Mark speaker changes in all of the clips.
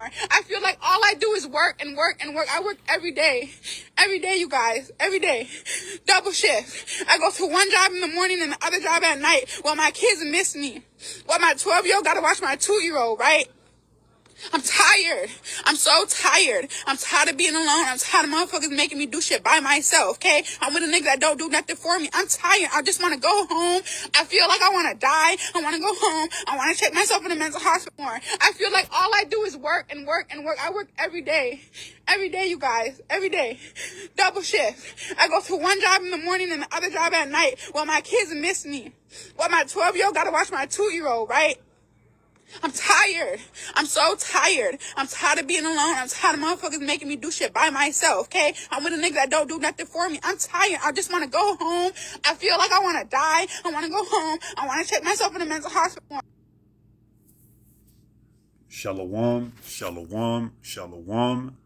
Speaker 1: I feel like all I do is work and work and work. I work every day. Every day, you guys. Every day. Double shift. I go to one job in the morning and the other job at night while my kids miss me. While my 12-year-old got to watch my 2-year-old, right? I'm tired. I'm so tired. I'm tired of being alone. I'm tired of motherfuckers making me do shit by myself, okay? I'm with a nigga that don't do nothing for me. I'm tired. I just want to go home. I feel like I want to die. I want to go home. I want to check myself in the mental hospital more. I feel like all I do is work and work and work. I work every day. Every day, you guys. Every day. Double shift. I go to one job in the morning and the other job at night while my kids miss me. While my 12-year-old got to watch my 2-year-old, right? I'm tired. I'm so tired. I'm tired of being alone. I'm tired of motherfuckers making me do shit by myself, okay? I'm with a nigga that don't do nothing for me. I'm tired. I just want to go home. I feel like I want to die. I want to go home. I want to check myself in the mental hospital.
Speaker 2: Shalom, shalom, shalom.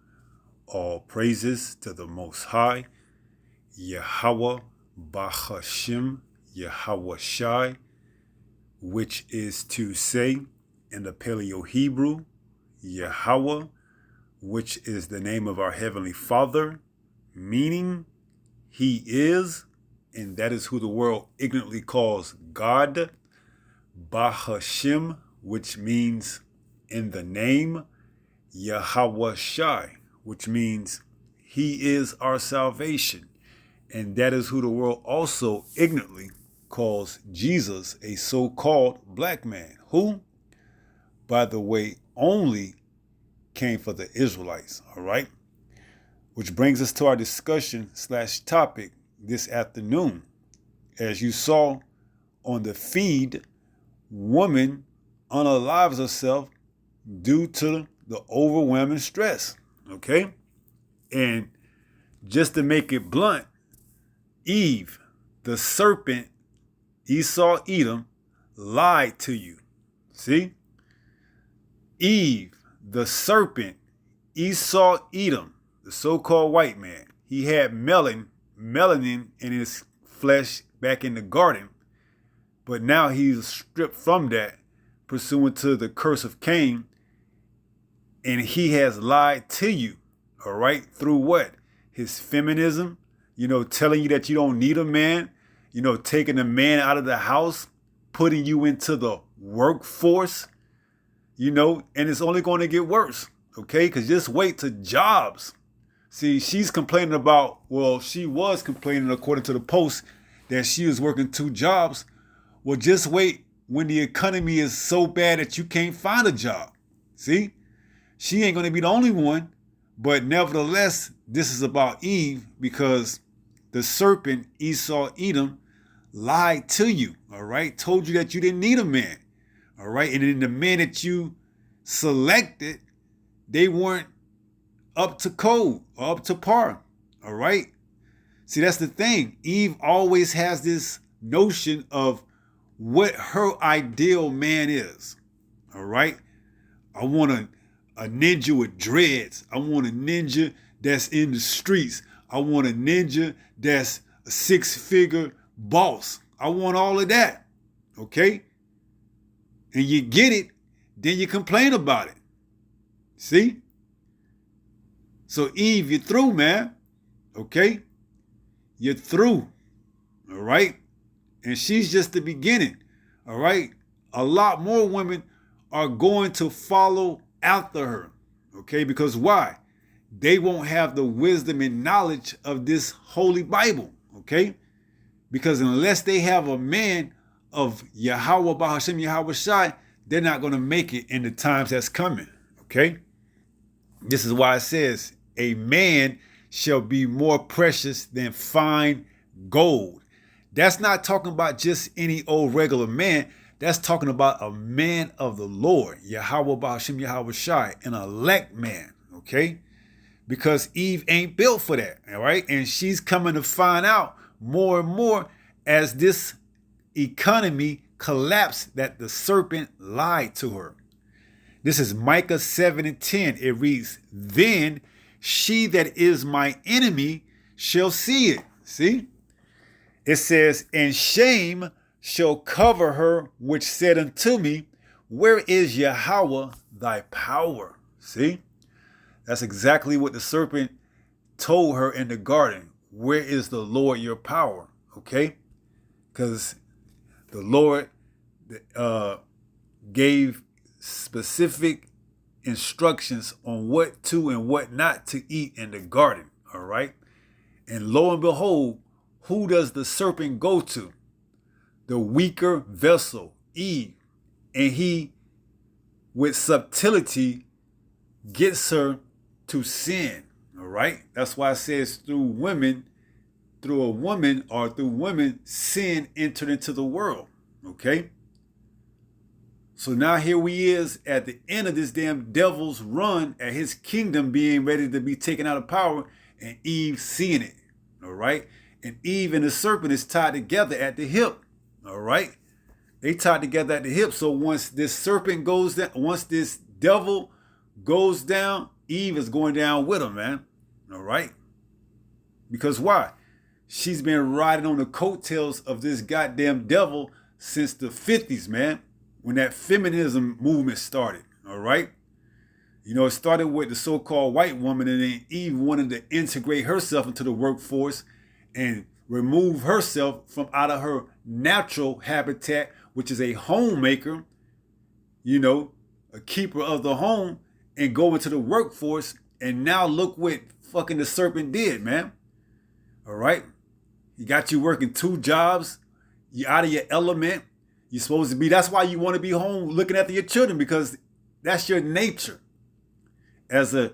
Speaker 2: All praises to the Most High, Yahweh Bahashim, Yahweh Shai, which is to say, in the Paleo Hebrew, Yahweh, which is the name of our Heavenly Father, meaning He is, and that is who the world ignorantly calls God. Bahashim, which means in the name, Yahweh Shai, which means He is our salvation. And that is who the world also ignorantly calls Jesus, a so-called black man, who, by the way, only came for the Israelites, all right? Which brings us to our discussion / topic this afternoon. As you saw on the feed, woman unalives herself due to the overwhelming stress, okay? And just to make it blunt, Eve, the serpent, Esau, Edom, lied to you. See? Eve, the serpent, Esau, Edom, the so-called white man, he had melanin in his flesh back in the garden, but now he's stripped from that pursuant to the curse of Cain, and he has lied to you, all right, through what? His feminism, telling you that you don't need a man, taking a man out of the house, putting you into the workforce, and it's only going to get worse, okay? Because just wait till jobs. See, she's complaining about, she was complaining according to the Post that she was working 2 jobs. Well, just wait when the economy is so bad that you can't find a job. See, she ain't going to be the only one, but nevertheless, this is about Eve because the serpent, Esau, Edom, lied to you, all right? Told you that you didn't need a man, all right? And then the men that you selected, they weren't up to code or up to par, all right? See, that's the thing. Eve always has this notion of what her ideal man is, all right? I want a ninja with dreads. I want a ninja that's in the streets. I want a ninja that's a 6-figure boss. I want all of that, okay? And you get it, then you complain about it. See? So Eve, you're through, man, okay? You're through, all right? And she's just the beginning, all right? A lot more women are going to follow after her, okay? Because why? They won't have the wisdom and knowledge of this holy Bible, okay? Because unless they have a man of Yahweh Bahashim Yahweh Shai, they're not going to make it in the times that's coming, okay? This is why it says, a man shall be more precious than fine gold. That's not talking about just any old regular man. That's talking about a man of the Lord, Yahweh Bahashim Yahweh Shai, an elect man, okay? Because Eve ain't built for that, all right? And she's coming to find out more and more as this economy collapsed that the serpent lied to her. This is Micah 7:10. It reads, then she that is my enemy shall see it. See? It says, and shame shall cover her which said unto me, where is Yahweh thy power? See? That's exactly what the serpent told her in the garden. Where is the Lord your power? Okay? Because the Lord gave specific instructions on what to and what not to eat in the garden. All right? And lo and behold, who does the serpent go to? The weaker vessel, Eve. And he, with subtlety, gets her to sin. All right? That's why it says through a woman or through women, sin entered into the world. Okay? So now here we is at the end of this damn devil's run at his kingdom being ready to be taken out of power, and Eve seeing it. All right? And Eve and the serpent is tied together at the hip. All right? They tied together at the hip. So once this serpent goes down, once this devil goes down, Eve is going down with him, man. All right? Because why? She's been riding on the coattails of this goddamn devil since the 50s, man, when that feminism movement started. All right? You know, it started with the so-called white woman, and then Eve wanted to integrate herself into the workforce and remove herself from out of her natural habitat, which is a homemaker, you know, a keeper of the home, and go into the workforce. And now look what fucking the serpent did, man. All right? He got you working 2 jobs. You're out of your element. You're supposed to be, that's why you want to be home looking after your children, because that's your nature. As a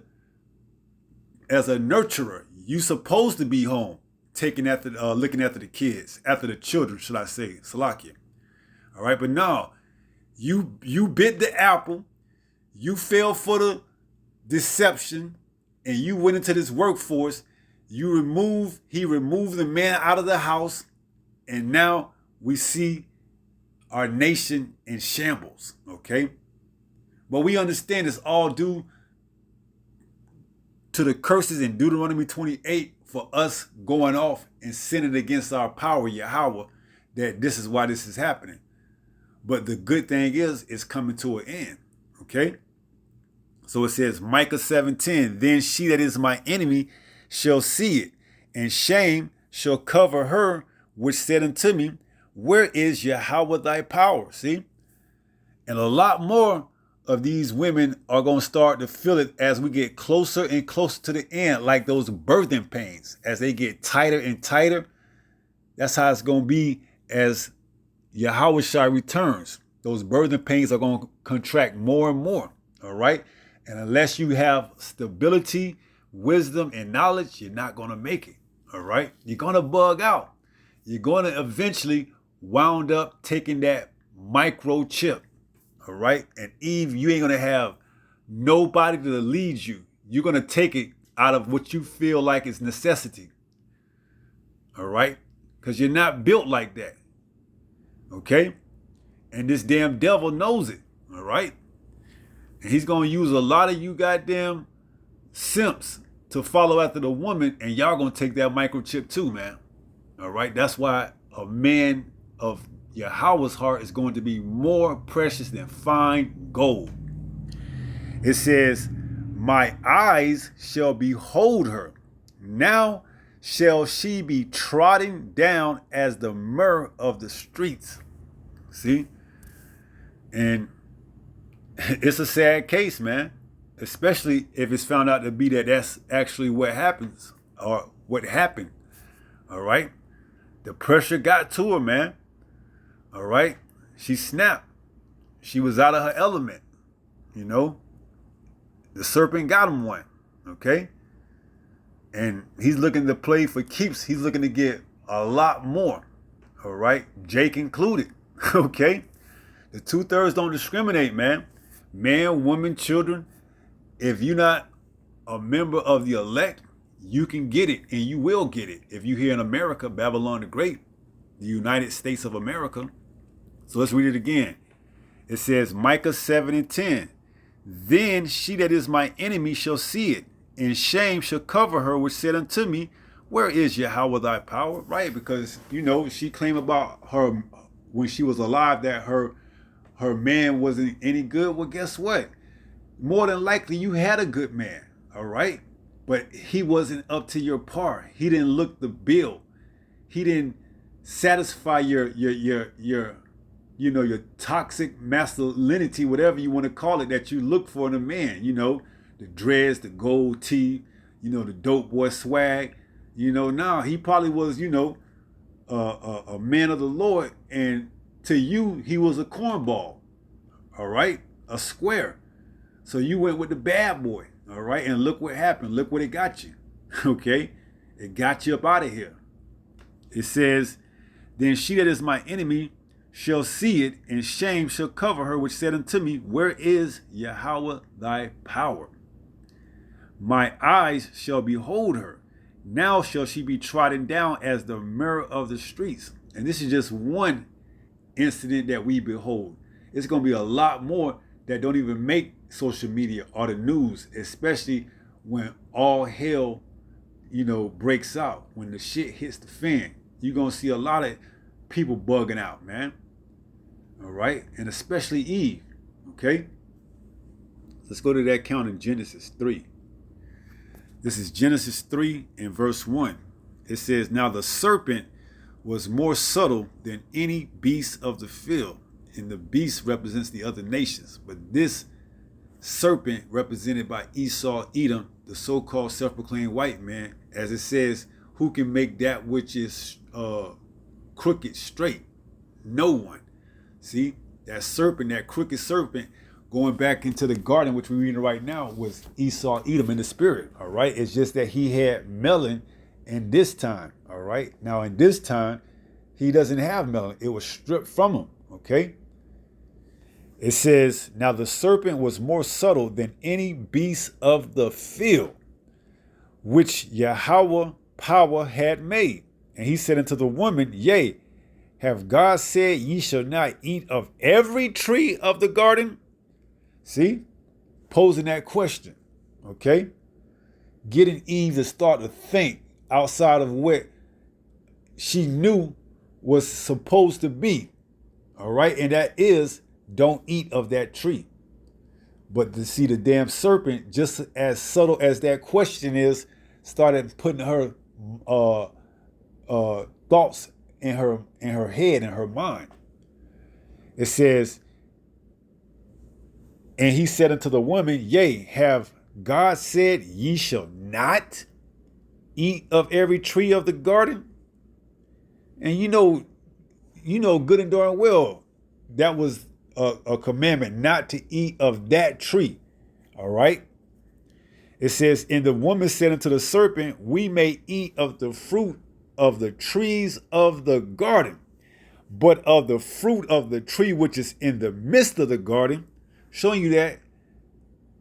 Speaker 2: nurturer, you're supposed to be home, looking after the kids, after the children, should I say, Salakia. All right, but no, you bit the apple, you fell for the deception, and you went into this workforce. He removed the man out of the house, and now we see our nation in shambles, okay? But we understand it's all due to the curses in Deuteronomy 28 for us going off and sinning against our power, Yahweh, that this is why this is happening. But the good thing is, it's coming to an end, okay? So it says, Micah 7:10, then she that is my enemy shall see it, and shame shall cover her which said unto me, where is Yahweh thy power? See? And a lot more of these women are going to start to feel it as we get closer and closer to the end, like those birthing pains. As they get tighter and tighter, that's how it's going to be as Yahweh Shai returns. Those birthing pains are going to contract more and more, all right? And unless you have stability, wisdom, and knowledge, you're not going to make it, all right? You're going to bug out. You're going to eventually wound up taking that microchip, all right? And Eve, you ain't going to have nobody to lead you. You're going to take it out of what you feel like is necessity, all right? Because you're not built like that, okay? And this damn devil knows it, all right? And he's going to use a lot of you goddamn simps to follow after the woman, and y'all going to take that microchip too, man. All right? That's why a man of Yahweh's heart is going to be more precious than fine gold. It says, my eyes shall behold her. Now shall she be trodden down as the myrrh of the streets. See? And it's a sad case, man. Especially if it's found out to be that that's actually what happens or what happened. All right? The pressure got to her, man. All right? She snapped. She was out of her element. You know? The serpent got him one. Okay? And he's looking to play for keeps. He's looking to get a lot more. All right? Jake included. Okay? The 2/3 don't discriminate, man. Man, woman, children. If you're not a member of the elect, you can get it, and you will get it. If you're here in America, Babylon the Great, the United States of America. So let's read it again. It says, Micah 7:10. Then she that is my enemy shall see it, and shame shall cover her which said unto me, where is Yahweh thy power? Right, because, you know, she claimed about her, when she was alive, that her man wasn't any good. Well, guess what? more than likely you had a good man, all right? But he wasn't up to your par. He didn't look the bill. He didn't satisfy your your toxic masculinity, whatever you want to call it, that you look for in a man. The dreads, the gold tee, the dope boy swag. Now he probably was, a man of the Lord, and to you he was a cornball, all right, a square. So you went with the bad boy, all right, and look what happened. Look what it got you, okay? It got you up out of here. It says, then she that is my enemy shall see it, and shame shall cover her, which said unto me, where is Yahweh thy power? My eyes shall behold her. Now shall she be trodden down as the mirror of the streets. And this is just one incident that we behold. It's going to be a lot more that don't even make social media or the news, especially when all hell, breaks out. When the shit hits the fan, you're going to see a lot of people bugging out, man. All right? And especially Eve, okay? Let's go to that account in Genesis 3. This is Genesis 3 and verse 1. It says, now the serpent was more subtle than any beast of the field. And the beast represents the other nations. But this serpent, represented by Esau, Edom, the so-called self-proclaimed white man, as it says, who can make that which is crooked straight? No one. See, that serpent, that crooked serpent, going back into the garden, which we're reading right now, was Esau, Edom in the spirit, all right? It's just that he had melon in this time, all right? Now, in this time, he doesn't have melon. It was stripped from him, okay? It says, now the serpent was more subtle than any beast of the field, which Yahweh power had made. And he said unto the woman, yea, have God said ye shall not eat of every tree of the garden? See, posing that question, okay? Getting Eve to start to think outside of what she knew was supposed to be, all right? And that is, don't eat of that tree. But to see the damn serpent, just as subtle as that question is, started putting her thoughts in her head, in her mind. It says, and he said unto the woman, yea, have God said ye shall not eat of every tree of the garden? And you know good and darn well that was a commandment not to eat of that tree. All right. It says, and the woman said unto the serpent, we may eat of the fruit of the trees of the garden, but of the fruit of the tree which is in the midst of the garden, showing you that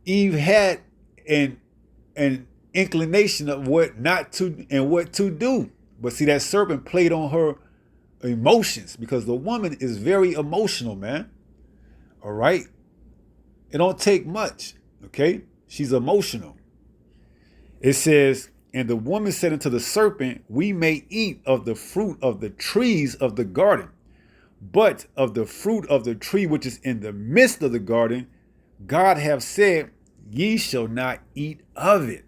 Speaker 2: Eve had an inclination of what not to and what to do. But see, that serpent played on her emotions, because the woman is very emotional, man. All right? It don't take much, okay? She's emotional. It says, and the woman said unto the serpent, we may eat of the fruit of the trees of the garden, but of the fruit of the tree which is in the midst of the garden, God hath said, ye shall not eat of it,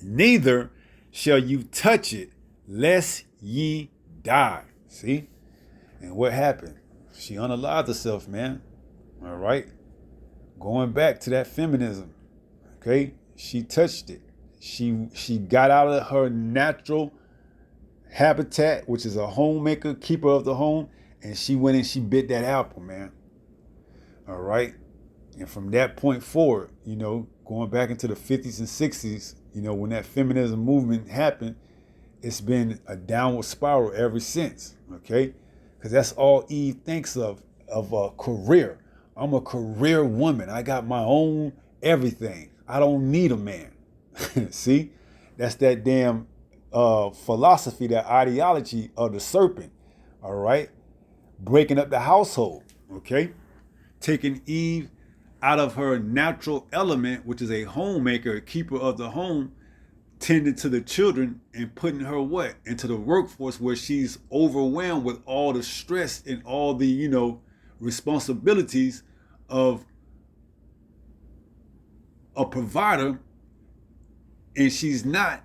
Speaker 2: neither shall you touch it, lest ye die. See? And what happened? She unalived herself, man. All right? Going back to that feminism. Okay? She touched it. She got out of her natural habitat, which is a homemaker, keeper of the home, and she went and she bit that apple, man. All right? And from that point forward, going back into the 50s and 60s, when that feminism movement happened, it's been a downward spiral ever since, okay? Because that's all Eve thinks of a career. I'm a career woman. I got my own everything. I don't need a man. See? That's that damn philosophy, that ideology of the serpent, all right? Breaking up the household, okay? Taking Eve out of her natural element, which is a homemaker, a keeper of the home, tending to the children, and putting her what? Into the workforce, where she's overwhelmed with all the stress and all the, responsibilities of a provider, and she's not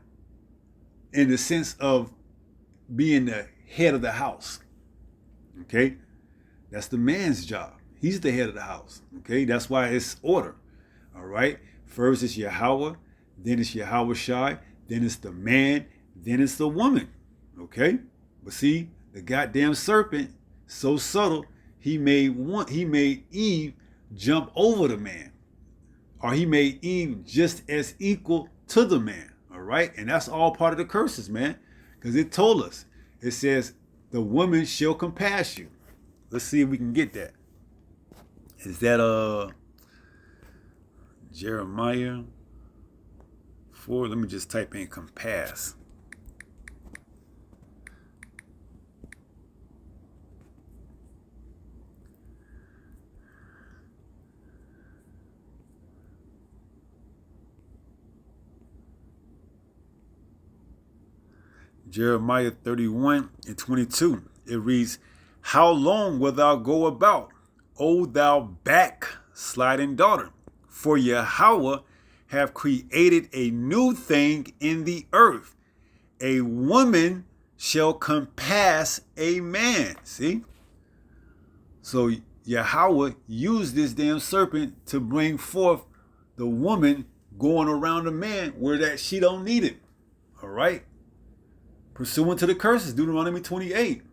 Speaker 2: in the sense of being the head of the house. Okay? That's the man's job. He's the head of the house. Okay? That's why it's order. All right? First it's Yahweh, then it's Yahweh Shai, then it's the man, then it's the woman. Okay? But see, the goddamn serpent, so subtle, he made Eve jump over the man. Or he made Eve just as equal to the man. All right? And that's all part of the curses, man. Because it told us. It says, the woman shall compass you. Let's see if we can get that. Is that Jeremiah 4? Let me just type in compass. Jeremiah 31:22. It reads, how long wilt thou go about, O thou backsliding daughter? For Yahweh have created a new thing in the earth. A woman shall compass a man. See? So Yahweh used this damn serpent to bring forth the woman going around the man where that she don't need it. All right? Pursuant to the curses, Deuteronomy 28.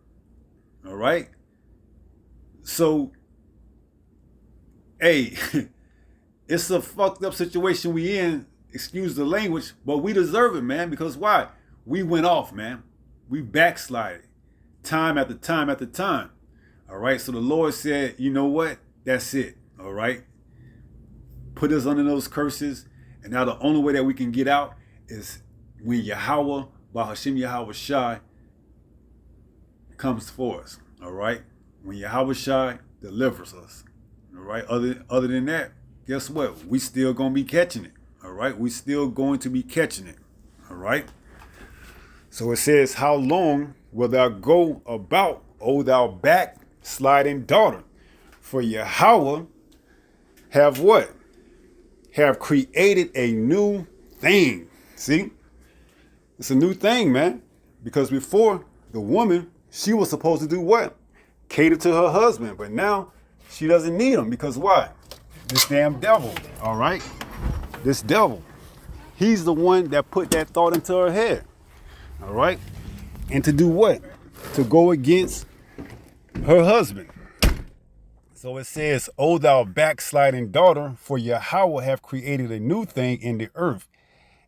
Speaker 2: All right? So, hey, it's a fucked up situation we in, excuse the language, but we deserve it, man, because why? We went off, man. We backslided time after time after time. All right? So the Lord said, you know what? That's it. All right? Put us under those curses, and now the only way that we can get out is when Yahweh, by Hashem Yahweh Shai, comes for us. All right? When Yahweh Shai delivers us. All right? Other than that, guess what? We still going to be catching it. All right? We still going to be catching it. All right? So it says, how long wilt thou go about, O thou backsliding daughter? For Yahweh have what? Have created a new thing. See? It's a new thing, man. Because before, the woman, she was supposed to do what? Cater to her husband. But now, she doesn't need him. Because why? This damn devil, all right? This devil. He's the one that put that thought into her head. All right? And to do what? To go against her husband. So it says, O thou backsliding daughter, for Yahweh have created a new thing in the earth.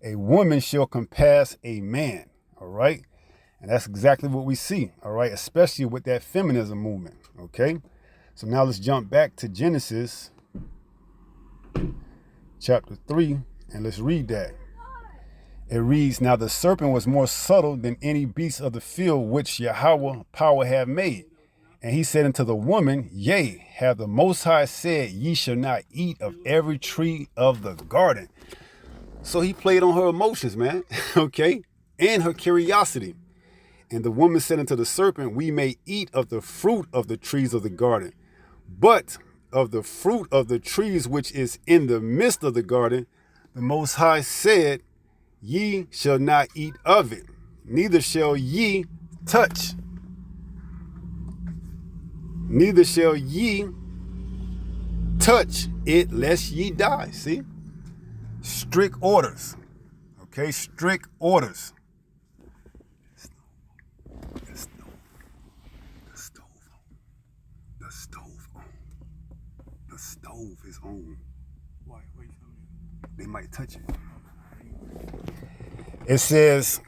Speaker 2: A woman shall compass a man. All right? And that's exactly what we see. All right? Especially with that feminism movement. Okay? So now let's jump back to Genesis chapter 3 and let's read that. It reads, now the serpent was more subtle than any beast of the field which Yahweh power have made. And he said unto the woman, yea, have the Most High said, ye shall not eat of every tree of the garden. So he played on her emotions, man, okay, and her curiosity. And the woman said unto the serpent, we may eat of the fruit of the trees of the garden, but of the fruit of the trees which is in the midst of the garden, the Most High said, ye shall not eat of it, neither shall ye touch. Neither shall ye touch it, lest ye die. See? Strict orders. Okay? Strict orders. The stove on. The stove is on. Why? They might touch it. It says,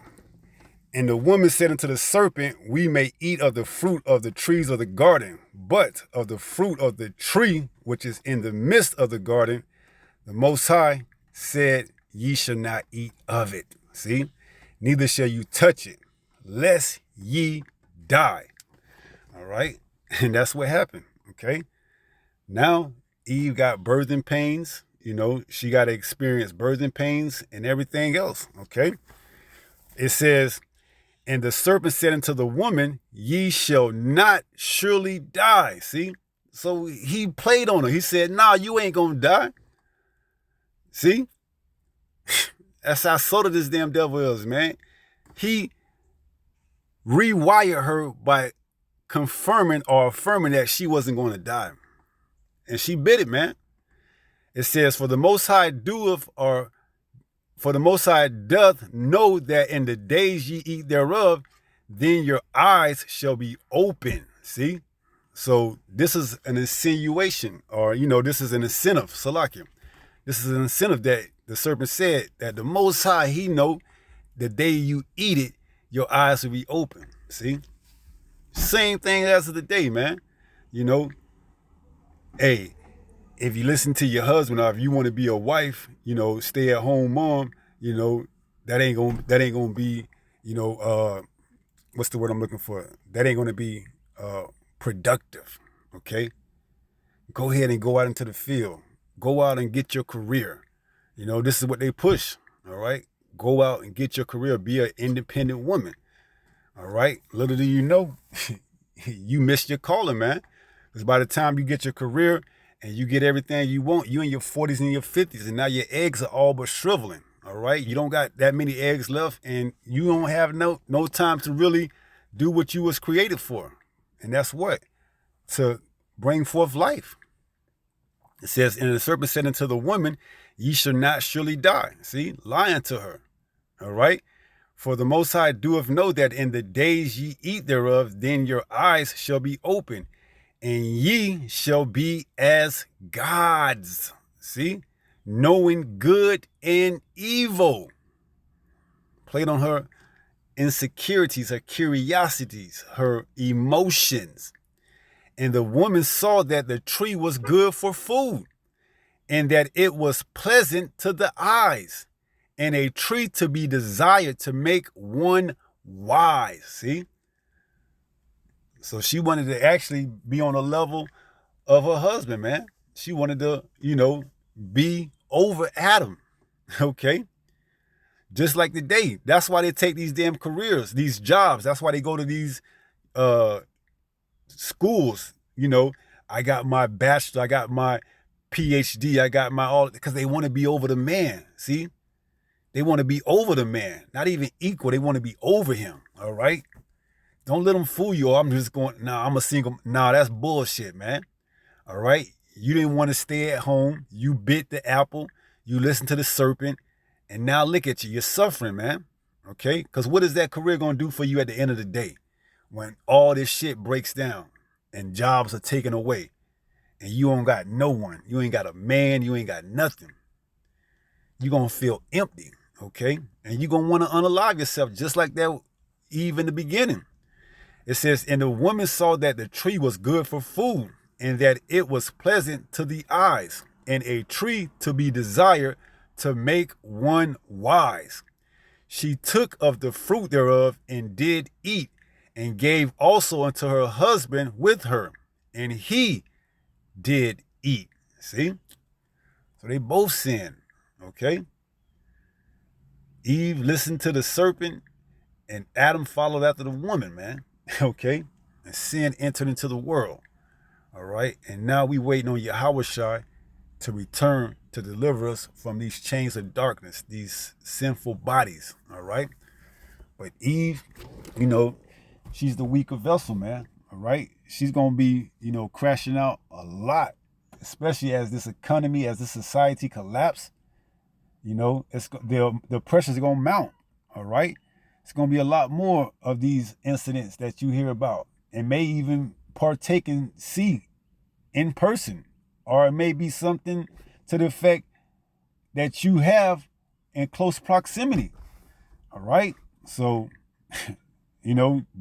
Speaker 2: and the woman said unto the serpent, we may eat of the fruit of the trees of the garden, but of the fruit of the tree which is in the midst of the garden, the Most High said, ye shall not eat of it. See? Neither shall you touch it, lest ye die. All right? And that's what happened. Okay? Now, Eve got birthing pains. You know, she got to experience birthing pains and everything else. Okay? It says, and the serpent said unto the woman, ye shall not surely die. See? So he played on her. He said, nah, you ain't going to die. See? That's how subtle this damn devil is, man. He rewired her by confirming or affirming that she wasn't going to die. And she bit it, man. It says, for the Most High doeth, or for the Most High doth know that in the days ye eat thereof, then your eyes shall be open. See? So this is an insinuation, or, this is an incentive, Salakia. This is an incentive that the serpent said that the Most High, he know the day you eat it, your eyes will be open. See? Same thing as of the day, man. Hey, if you listen to your husband, or if you want to be a wife, stay at home mom, that ain't gonna be, what's the word I'm looking for? That ain't gonna be productive. Okay? Go ahead and go out into the field. Go out and get your career. This is what they push. All right? Go out and get your career. Be an independent woman. All right? Little do you know, you missed your calling, man. Because by the time you get your career and you get everything you want, you in your 40s and your 50s, and now your eggs are all but shriveling. All right? You don't got that many eggs left, and you don't have no time to really do what you was created for. And that's what? To bring forth life. It says, and the serpent said unto the woman, ye shall not surely die. See? Lying to her. All right? For the Most High doeth know that in the days ye eat thereof, then your eyes shall be open, and ye shall be as gods. See? Knowing good and evil. Played on her insecurities, her curiosities, her emotions. And the woman saw that the tree was good for food, and that it was pleasant to the eyes, and a tree to be desired to make one wise. See? So she wanted to actually be on a level of her husband, man. She wanted to, be over Adam. Okay? Just like the day. That's why they take these damn careers, these jobs. That's why they go to these schools. I got my bachelor, I got my PhD, I got my all, because they want to be over the man. See? They want to be over the man. Not even equal. They want to be over him. All right? Don't let them fool you. I'm just going, I'm a single. That's bullshit, man. All right? You didn't want to stay at home. You bit the apple. You listened to the serpent. And now look at you. You're suffering, man. Okay? Because what is that career going to do for you at the end of the day? When all this shit breaks down and jobs are taken away and you don't got no one. You ain't got a man. You ain't got nothing. You're going to feel empty. Okay? And you're going to want to unalive yourself just like that Eve in the beginning. It says, and the woman saw that the tree was good for food, and that it was pleasant to the eyes, and a tree to be desired to make one wise. She took of the fruit thereof and did eat, and gave also unto her husband with her, and he did eat. See? So they both sinned. Okay? Eve listened to the serpent, and Adam followed after the woman, man. Okay? And sin entered into the world. All right? And now we waiting on Yahushua to return to deliver us from these chains of darkness, these sinful bodies. All right? But Eve, she's the weaker vessel, man. All right? She's going to be, crashing out a lot, especially as this economy, as this society collapse. It's the pressures are going to mount. All right? It's going to be a lot more of these incidents that you hear about, and may even partake and see in person, or it may be something to the effect that you have in close proximity. All right? So,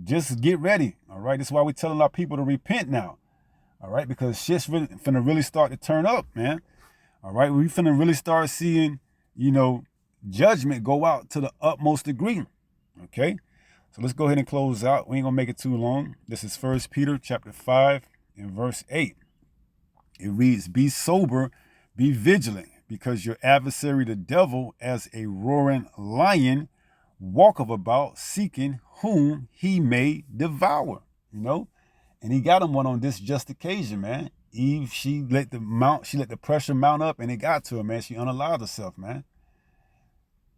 Speaker 2: just get ready. All right? That's why we're telling our people to repent now. All right? Because shit's finna really start to turn up, man. All right? We finna really start seeing, judgment go out to the utmost degree. Okay? So let's go ahead and close out. We ain't gonna make it too long. This is 1 Peter chapter 5 and verse 8. It reads, be sober, be vigilant, because your adversary the devil, as a roaring lion, walketh about, seeking whom he may devour. And he got him one on this just occasion, man. Eve, she let the pressure mount up, and it got to her, man. She unalive herself, man.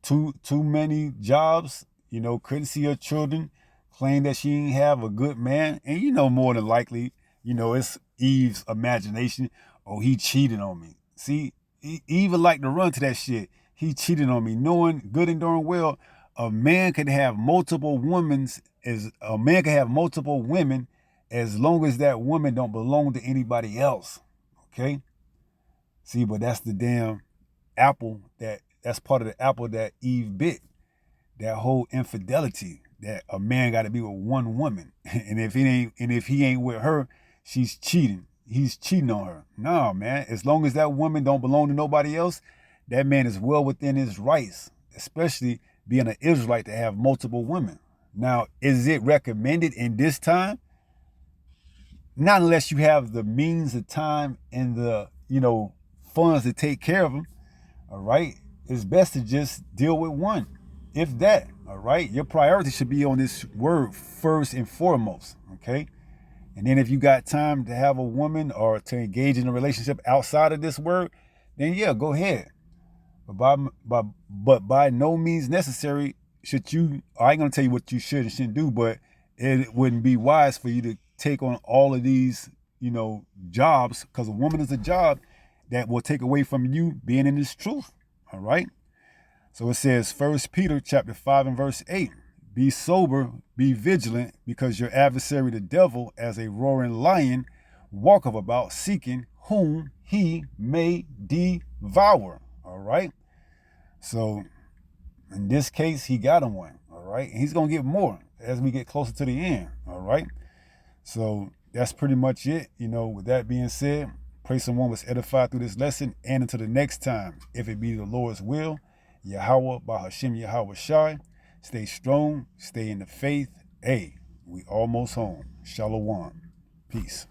Speaker 2: Too many jobs, couldn't see her children, claimed that she didn't have a good man. And more than likely, it's Eve's imagination. Oh, he cheated on me. See, Eve would like to run to that shit. He cheated on me, knowing good and darn well a man can have multiple women as long as that woman don't belong to anybody else. Okay? See, but that's the damn apple that's part of the apple that Eve bit. That whole infidelity that a man got to be with one woman, and if he ain't with her, she's cheating. He's cheating on her. No, man. As long as that woman don't belong to nobody else, that man is well within his rights, especially being an Israelite to have multiple women. Now, is it recommended in this time? Not unless you have the means, the time, and the funds to take care of them. All right, it's best to just deal with one, if that. All right, your priority should be on this word first and foremost. Okay, and then if you got time to have a woman or to engage in a relationship outside of this word, then yeah, go ahead. But by no means necessary should you. I ain't gonna tell you what you should and shouldn't do, but it wouldn't be wise for you to take on all of these, jobs, because a woman is a job that will take away from you being in this truth. All right. So it says 1 Peter chapter 5 and verse 8. Be sober, be vigilant, because your adversary the devil, as a roaring lion, walketh about seeking whom he may devour. All right. So in this case, he got him one. All right. And he's going to get more as we get closer to the end. All right. So that's pretty much it. With that being said, pray someone was edified through this lesson, and until the next time, if it be the Lord's will, Yahweh Bahashim Yahweh Shai, stay strong, stay in the faith. Hey, we almost home. Shalom. Peace.